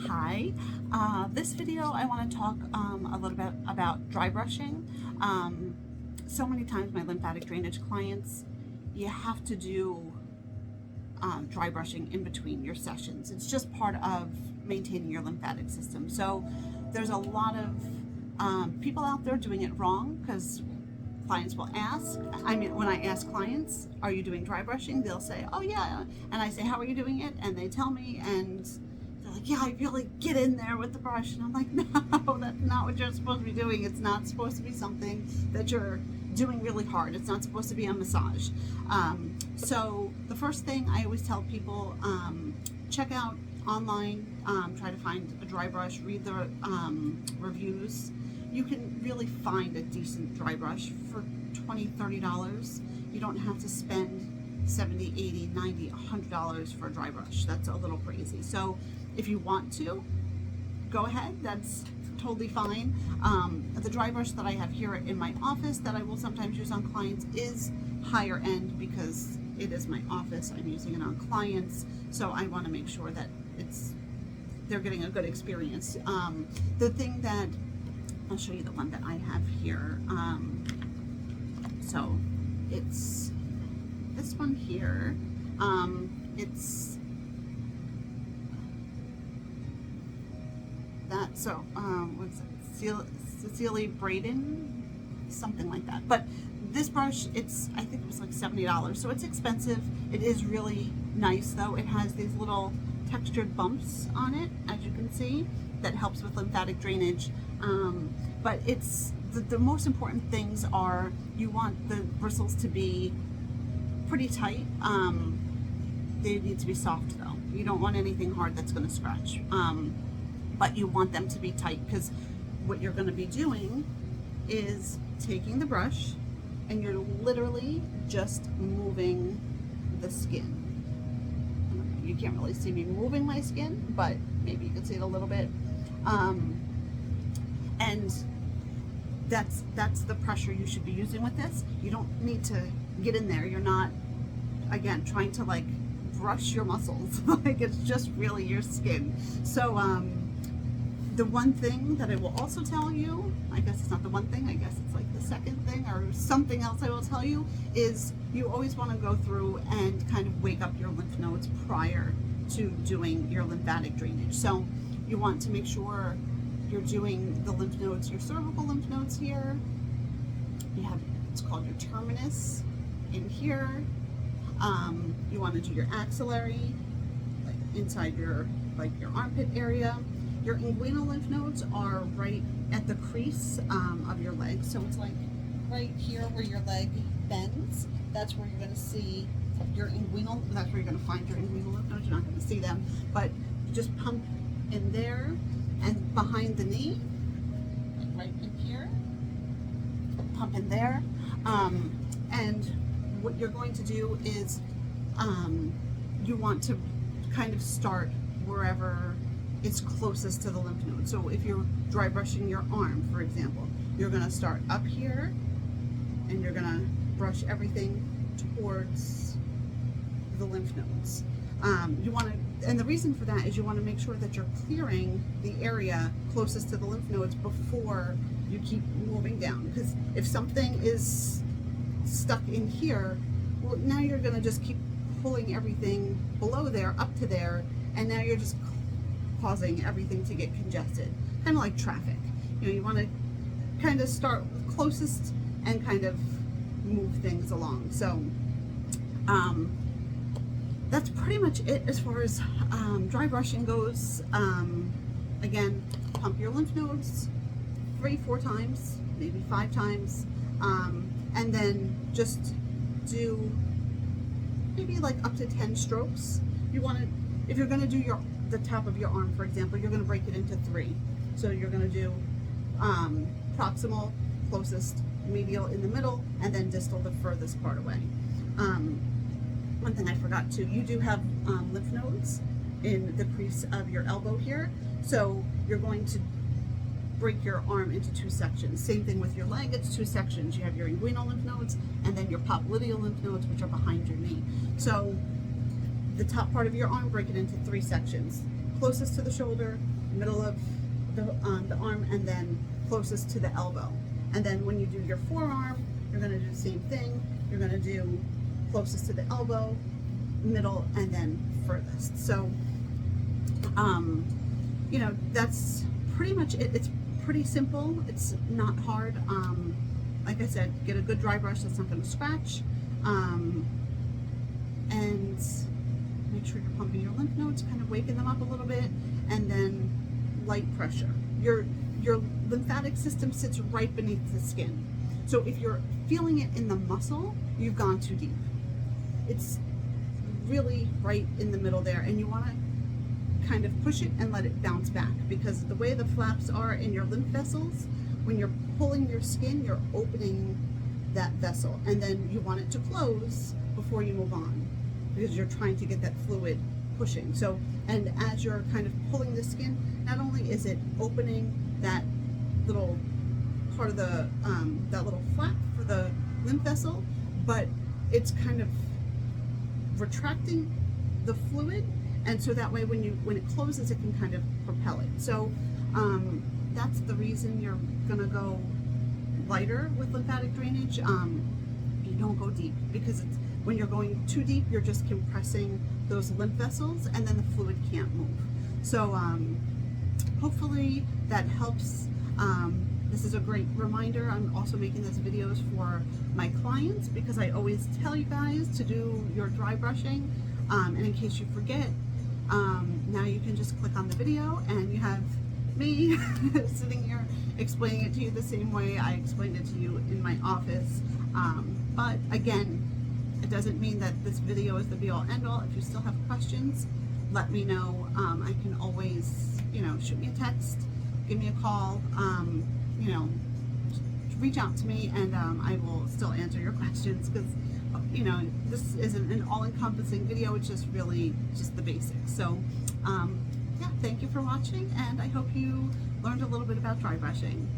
Hi, this video I want to talk a little bit about dry brushing. So many times my lymphatic drainage clients, you have to do dry brushing in between your sessions. It's just part of maintaining your lymphatic system. So there's a lot of people out there doing it wrong because clients will ask. I mean, when I ask clients, are you doing dry brushing? They'll say, oh yeah. And I say, how are you doing it? And they tell me, and they're like, yeah, I really get in there with the brush. And I'm like, no, that's not what you're supposed to be doing. It's not supposed to be something that you're doing really hard. It's not supposed to be a massage. So the first thing I always tell people, check out online, try to find a dry brush, read the reviews. You can really find a decent dry brush for $20, $30. You don't have to spend $70, $80, $90, $100 for a dry brush. That's a little crazy. So if you want to, go ahead. That's totally fine. The dry brush that I have here in my office that I will sometimes use on clients is higher end because it is my office. I'm using it on clients, so I want to make sure that they're getting a good experience. The thing that I'll show you the one that I have here. So it's this one here. It's that. So what's it? Cecilia Braden, something like that. But this brush, I think it was like $70. So it's expensive. It is really nice though. It has these little textured bumps on it, as you can see, that helps with lymphatic drainage. But it's the most important things are you want the bristles to be pretty tight. They need to be soft though. You don't want anything hard that's going to scratch. But you want them to be tight because what you're going to be doing is taking the brush and you're literally just moving the skin. You can't really see me moving my skin, but maybe you can see it a little bit. And that's the pressure you should be using with this. You don't need to get in there. You're not, again, trying to like brush your muscles. Like it's just really your skin. So the one thing that I will also tell you, I guess it's not the one thing, I guess it's like the second thing or something else I will tell you, is you always want to go through and kind of wake up your lymph nodes prior to doing your lymphatic drainage. So you want to make sure you're doing the lymph nodes, your cervical lymph nodes here. You have, it's called your terminus in here. You want to do your axillary, like inside your armpit area. Your inguinal lymph nodes are right at the crease of your leg. So it's like right here where your leg bends. That's where you're going to see your inguinal, that's where you're going to find your inguinal lymph nodes. You're not going to see them, but just pump in there and behind the knee, like right in here, pump in there. And what you're going to do is you want to kind of start wherever it's closest to the lymph node. So if you're dry brushing your arm, for example, you're going to start up here and you're going to brush everything towards the lymph nodes. You want to, and the reason for that is you want to make sure that you're clearing the area closest to the lymph nodes before you keep moving down. Because if something is stuck in here, well, now you're going to just keep pulling everything below there up to there, and now you're just causing everything to get congested, kind of like traffic. You know, you want to kind of start closest and kind of move things along. So that's pretty much it as far as dry brushing goes. Again, pump your lymph nodes 3-4 times, maybe 5 times, and then just do maybe like up to 10 strokes. You want to, if you're going to do the top of your arm, for example, you're going to break it into 3. So you're going to do proximal, closest, medial in the middle, and then distal, the furthest part away. One thing I forgot too, you do have lymph nodes in the crease of your elbow here. So you're going to break your arm into 2 sections. Same thing with your leg, it's 2 sections. You have your inguinal lymph nodes and then your popliteal lymph nodes, which are behind your knee. So the top part of your arm, break it into 3 sections. closest to the shoulder, middle of the arm, and then closest to the elbow. And then when you do your forearm, you're going to do the same thing. You're going to do closest to the elbow, middle, and then furthest. So, you know, that's pretty much it. It's pretty simple. It's not hard. Like I said, get a good dry brush that's not going to scratch. And make sure you're pumping your lymph nodes, kind of waking them up a little bit, and then light pressure. Your lymphatic system sits right beneath the skin. So if you're feeling it in the muscle, you've gone too deep. It's really right in the middle there, and you want to kind of push it and let it bounce back, because the way the flaps are in your lymph vessels, when you're pulling your skin, you're opening that vessel, and then you want it to close before you move on, because you're trying to get that fluid pushing. So, and as you're kind of pulling the skin, not only is it opening that little part of the that little flap for the lymph vessel, but it's kind of retracting the fluid, and so that way when it closes, it can kind of propel it. So that's the reason you're gonna go lighter with lymphatic drainage. You don't go deep, because it's, when you're going too deep, you're just compressing those lymph vessels, and then the fluid can't move. So hopefully that helps. This is a great reminder. I'm also making these videos for my clients, because I always tell you guys to do your dry brushing. And in case you forget, now you can just click on the video and you have me sitting here explaining it to you the same way I explained it to you in my office. But again, it doesn't mean that this video is the be-all end-all. If you still have questions, let me know. I can always, you know, shoot me a text, give me a call, you know, reach out to me, and I will still answer your questions, because, you know, this isn't an all-encompassing video. It's just really just the basics. So, yeah, thank you for watching, and I hope you learned a little bit about dry brushing.